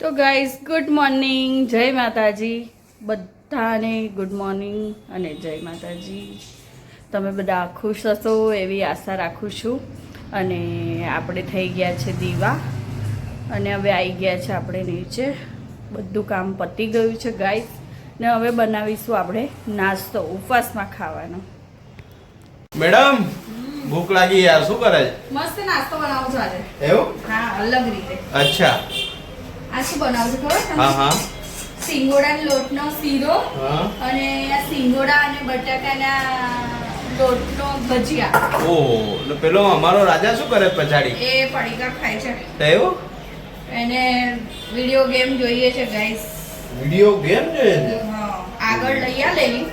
તો guys good morning, જય માતાજી બધાને. ગુડ મોર્નિંગ અને જય માતાજી. તમે બધા ખુશ હશો એવી આશા રાખું છું. અને આપણે થઈ ગયા છે દીવા અને હવે આવી ગયા છે આપણે નીચે. બધું કામ પતી ગયું છે ગાઈઝ. ને હવે બનાવીશું આપણે નાસ્તો ઉપવાસમાં ખાવાનો. મેડમ ભૂખ લાગી યાર, શું કરે છે? મસ્ત નાસ્તો બનાવું છું આજે. એવું? હા, અલગ રીતે. અચ્છા, આ શું બનાવું છું ખબર તમને? હા હા, સિંગોડાના લોટનો શીરો હા. અને આ સિંગોડા અને બટાકાના લોટનો ભજીયા. ઓહો, એટલે પેલો અમારો રાજા શું કરે પછાડી? એ પડીકા ખાય છે. એવું? એને વિડિયો ગેમ જોઈએ છે ગાઈસ. વિડિયો ગેમ જોઈએ છે? હા, આગળ લઈ આલેલી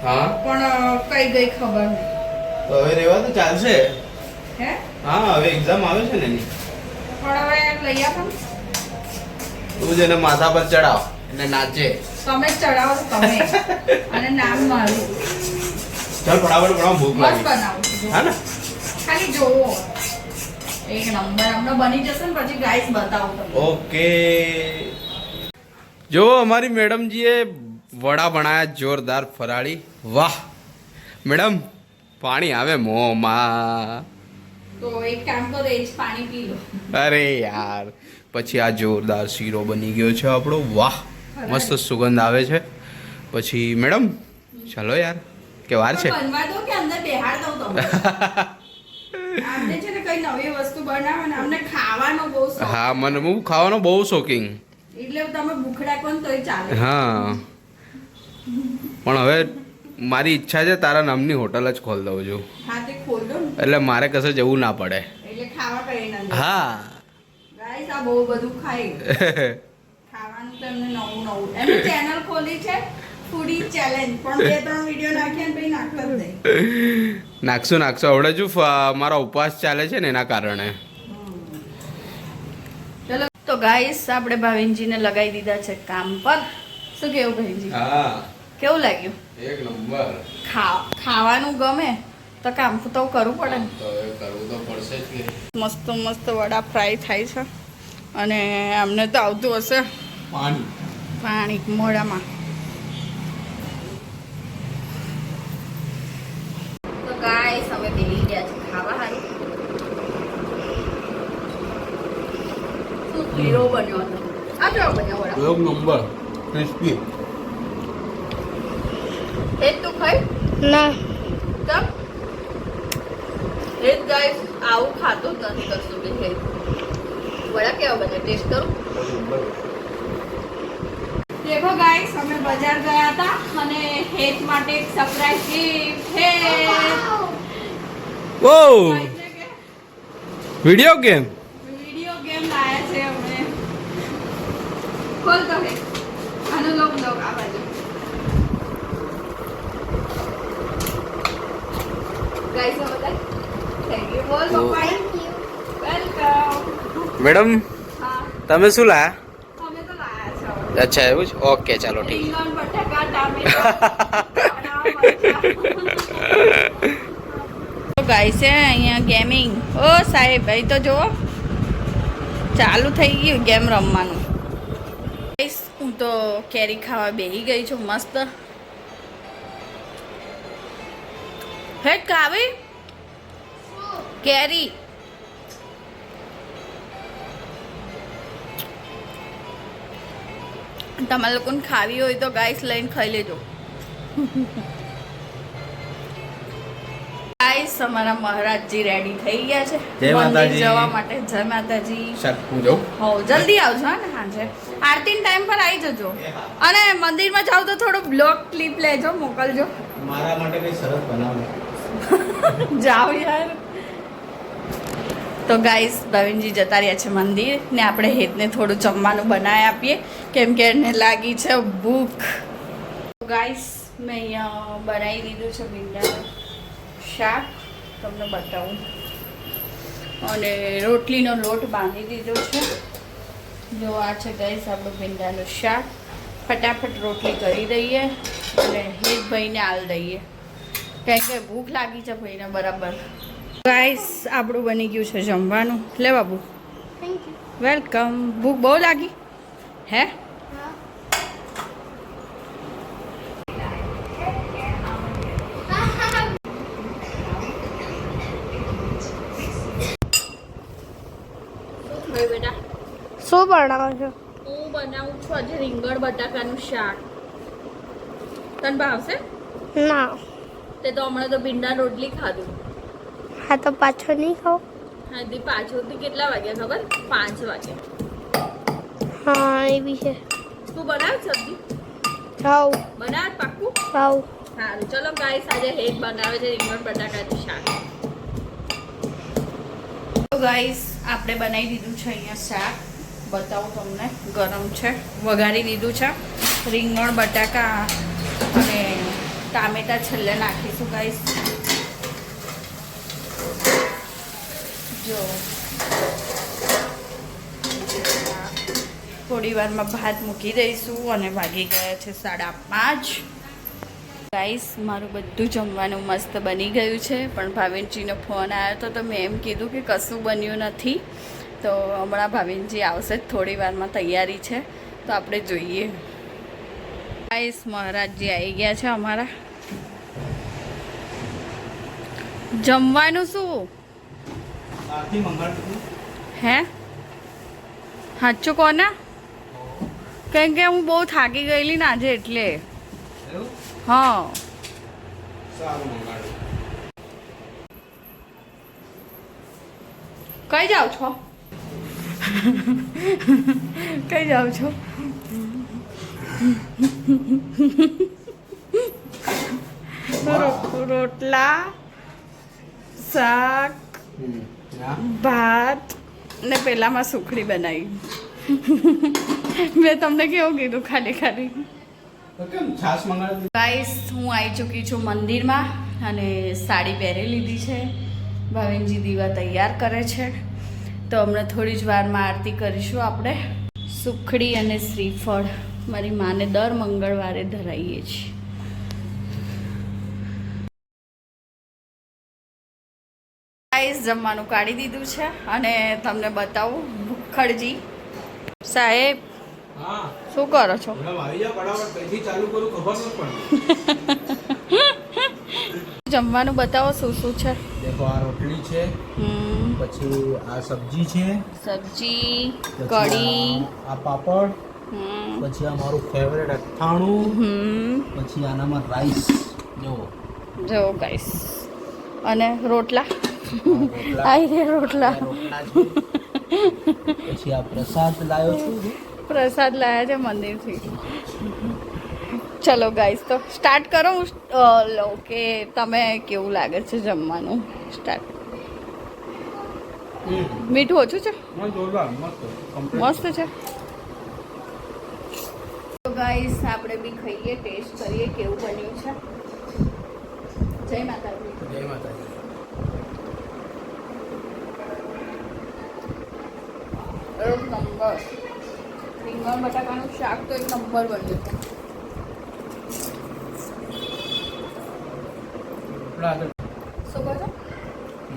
હા, પણ કઈ ગઈ ખબર નહીં. તો હવે રેવા તો ચાલશે. હે? હા, હવે એક્ઝામ આવે છે ને એની. પણ હવે લઈ આપો. તું જ એને માથા પર ચડાવ એટલે નાચે. તમે જ ચડાવો છો તમે. અને નામ મારું. ચાલ ફટાફટ બનાવ, ભૂખ મસ્ત લાગી. બનાવું છું. હા ને? ખાલી જોવો. એક નંબર હમણાં બની જશે ને પછી ગાઈસ બતાવું તમને. ઓકે. જો અમારી મેડમજીએ વડા બનાયા જોરદાર ફરાળી. વાહ મેડમ, પાણી આવે મોંમાં. તો એક કામ કરો, એ જ પાણી પી લો. અરે યાર, પછી આ જોરદાર શીરો બની ગયો છે આપણો. વાહ, મસ્ત સુગંધ આવે છે. પછી મેડમ ચાલો યાર, કે વાર છે? પણ બનવા દો કે અંદર બેહાડ દઉં તમને. આમને છે ને કઈ નવી વસ્તુ બનાવો ને અમને ખાવાનો બહુ શોખ. હા, મને હું ખાવાનો બહુ શોખીન. એટલે તમે ભૂખડા કોણ તોય ચાલે. હા, પણ હવે મારી ઈચ્છા છે તારા નામની હોટલ જ ખોલ દઉં છું. હા, તે ખોલ દો ને. એટલે મારે કશે જવું ના પડે. એટલે ખાવા કઈ ના દે. હા. ગાઈસ આ બહુ બધું ખાય. ખાવાનું તો એમને નવું નવું. એમને ચેનલ ખોલી છે ફૂડી ચેલેન્જ, પણ 2-3 વિડિયો નાખ્યા ને પછી નાખતા જ નહીં. નાખશું હવડે જો મારા ઉપવાસ ચાલે છે ને એના કારણે. ચલો તો ગાઈસ આપણે ભાવિનજીને લગાવી દીધા છે કામ પર. શું કેવું ભાવિનજી? હા, કેવું લાગ્યું? એક નંબર. ખાવાનું ગમે તો કામ તો કરવું પડે ને. તો હવે કરવું તો પડશે જ કે. મસ્ત મસ્ત વડા ફ્રાય થાય છે અને અમને તો આવતું હશે પાણી મોઢામાં. તો ગાઈસ અમે બેસી ગયા છે ખાવા હારું. શું શીરો બન્યો હતો? આ કેવો બન્યો વડા? એક નંબર ક્રિસ્પી. એ તું ખાઈ? ના. તમ એ ગાઈસ આવું ખાતું જ નથી કશું બી. હે વડા કેવા બન્યા? ટેસ્ટ કરું. દેખો ગાઈસ, અમે બજાર ગયા હતા અને હેત માટે એક સરપ્રાઈઝ ગિફ્ટ હે. ઓ વિડિયો ગેમ. વિડિયો ગેમ લાયા છે અમે. ખોલ તો હે. આનો લોક આ બાજુ. ગાઈસ બતાય. થેન્ક યુ બોલ પપ્પા. વેલકમ. મેડમ હા, તમે શું લાયા? અમે તો લાયા છે. અચ્છા, એવું છે. ઓકે ચાલો ઠીક. રીંગણ, બટાકા, ટામેટા. તો ગાઈસ અહીંયા ગેમિંગ. ઓ સાહેબ ભાઈ તો જુઓ, ચાલુ થઈ ગયું ગેમ રમવાનું. ગાઈસ હું તો કેરી ખાવા બેહી ગઈ છું મસ્ત. હે કાવી કેરી. તમારે લોકોને ખાવી હોય તો ગાઈસ લઈને ખાઈ લેજો. ગાઈસ અમારા મહારાજજી રેડી થઈ ગયા છે જય માતાજી. મંદિર જવા માટે. જય માતાજી. હું જાઉં? હો જલ્દી આવજો હા ને સાંજે આરતી ટાઈમ પર આવી જજો. અને મંદિરમાં જાવ તો થોડું બ્લોગ ક્લિપ લેજો, મોકલજો. મારા માટે કઈ સરસ બનાવો. જાઓ યાર. તો ગાઈસ ભાવિનજી જતા રહ્યા છે મંદિર ને આપણે હેતને થોડું જમવાનું બનાવી આપીએ કેમ કે એને લાગી છે ભૂખ. ગાઈસ મેં અહીંયા બનાવી દીધું છે ભીંડાનું શાક, તમને બતાવું. અને રોટલીનો લોટ બાંધી દીધો છે. જો આ છે ગાઈસ આપણું ભીંડાનું શાક. ફટાફટ રોટલી કરી દઈએ અને હેતભાઈને આલ દઈએ કારણ કે ભૂખ લાગી છે ભાઈને બરાબર. ગાઈસ આપણું બની ગયું છે જમવાનું. લે બાબુ. Thank you. વેલકમ. ભૂખ બહુ લાગી? હે બેટા શું બનાવો છો? હું બનાવું છું આજે રીંગણ બટાકાનું શાક. તને ભાવશે? ના. તે તો હમણાં તો ભીંડા રોટલી ખાધું. હા તો પાછો નહીં ખાઓ. હા દી પાછળથી કેટલા વાગ્યા ખબર? 5 વાગ્યા. હા એ બી છે. તું બનાવ સબ્જી? ખાઓ બનાવ પાક્કું? ખાઓ. સારું ચલો ગાઈસ આજે હેત બનાવે છે રીંગણ બટાકાનું શાક. તો ગાઈસ આપણે બનાવી દીધું છે અહીંયા શાક. બતાવું તમને ગરમ છે. વઘારી દીધું છે રીંગણ બટાકા અને ટામેટા છેલ્લે નાખીશું ગાઈસ. જો થોડી વારમાં ભાત મૂકી દઈશું અને વાગી ગયા છે 5:30. ગાઈસ મારું બધું જમવાનું મસ્ત બની ગયું છે પણ ભાવિનજીનો ફોન આવ્યો હતો તો મેં એમ કીધું કે કશું બન્યું નથી. તો હમણાં ભાવિનજી આવશે જ થોડી વારમાં, તૈયારી છે તો આપણે જોઈએ. ગાઈસ મહારાજજી આવી ગયા છે અમારા. જમવાનું શું હે સાચું કોને? કેમ કે હું બહુ થાકી ગયેલી ને આજે એટલે. હા કઈ જાઓ છો? કઈ જાઓ છો? રોટલા શાક ભાત ને પેલામાં સુખડી બનાવી. મેં તમને કેવું કીધું ખાલી ખાલી. ગાઈસ હું આવી ચૂકી છું મંદિરમાં અને સાડી પહેરી લીધી છે. ભાવિનજી દીવા તૈયાર કરે છે તો હમણાં થોડી જ વારમાં આરતી કરીશું આપણે. સુખડી અને શ્રીફળ મારી માને દર મંગળવારે ધરાઈએ છીએ. ગાઈસ જમવાનું કાઢી દીધું છે અને તમને બતાવું ભૂખડજી સાહેબ શું કરો છો? જમવાનું બતાવો શું શું છે. દેખો આ રોટલી છે, પછી આ સબ્જી છે, સબ્જી પછી કઢી, આ પાપડ, પછી આ મારું ફેવરેટ અથાણું, પછી આનામાં રાઈસ જો ગાઈસ અને રોટલા આવી રોટલા. પછી આ પ્રસાદ લાવ્યો છું. પ્રસાદ લાયા છે મંદિરથી. ચલો ગાઈસ તો સ્ટાર્ટ કરો. કે તમે કેવું લાગે છે જમવાનું? સ્ટાર્ટ. મીઠું ઓછું છે? મસ્ત છે. તો ગાઈસ આપણે બી ખાઈએ, ટેસ્ટ કરીએ કેવું બન્યું છે. જય માતાજી. જય માતાજી. એક નંબર. રીંગણ બટાકાનું શાક તો એક નંબર બન્યું છે. શું કહો છો?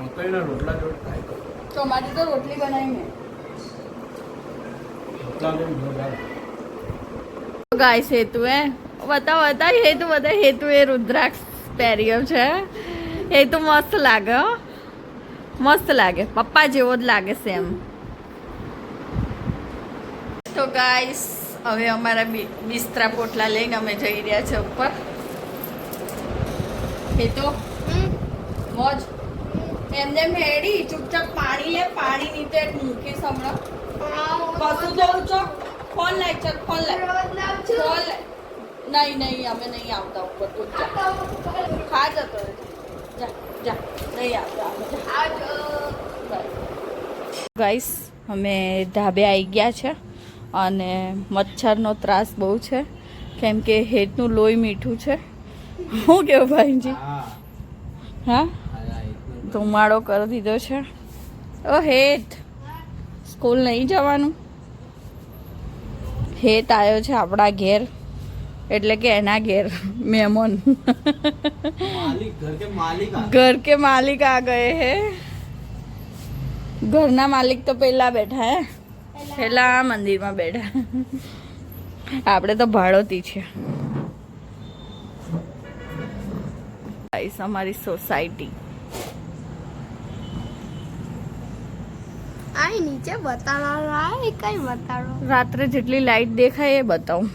મકાઈના રોટલા જોડે ટ્રાય કરો. ચોમાટી તો રોટલી બનાવી મેં. ગાઈસ હેતુ બતાવ હેતુ એ રુદ્રાક્ષ પહેર્યો છે. હેતુ મસ્ત લાગે હો, મસ્ત લાગે. પપ્પા જેવો જ લાગે છે એમ. તો ગાઈસ હવે અમારા બિસ્તરા પોટલા લઈને અમે જઈ રહ્યા છે ઉપર. હેતુ મોજ એમને મેળી ચૂપચાપ પાણી લે. પાણી નીચે મૂકીશ હમણાં. કશું જવું છો? ફોન લાય, ચાલ ફોન લાય. ફોન લાય. નહીં અમે નહીં આવતા ઉપર. તું જા ખા જતો જા જા. નહીં આવતા. ગાઈસ અમે ધાબે આવી ગયા છે અને મચ્છરનો ત્રાસ બહુ છે કેમ કે હેતનું લોહી મીઠું છે. શું કેવું ભાઈજી? હા ધુમાડો કરી દીધો છે. ઓ હેત સ્કૂલ નહીં જવાનું? હેત આવ્યો છે આપણા ઘેર એટલે કે એના ઘેર મહેમાન. ઘર કે માલિક આ ગયે હે. ઘરના માલિક તો પહેલા બેઠા હે. પેલા મંદિરમાં બેઠા. આપણે તો ભાડોતી છે. ગાઈસ અમારી સોસાયટી. આ નીચે બતાડો, કઈ બતાડો? રાત્રે જેટલી લાઈટ દેખાય એ બતાવું.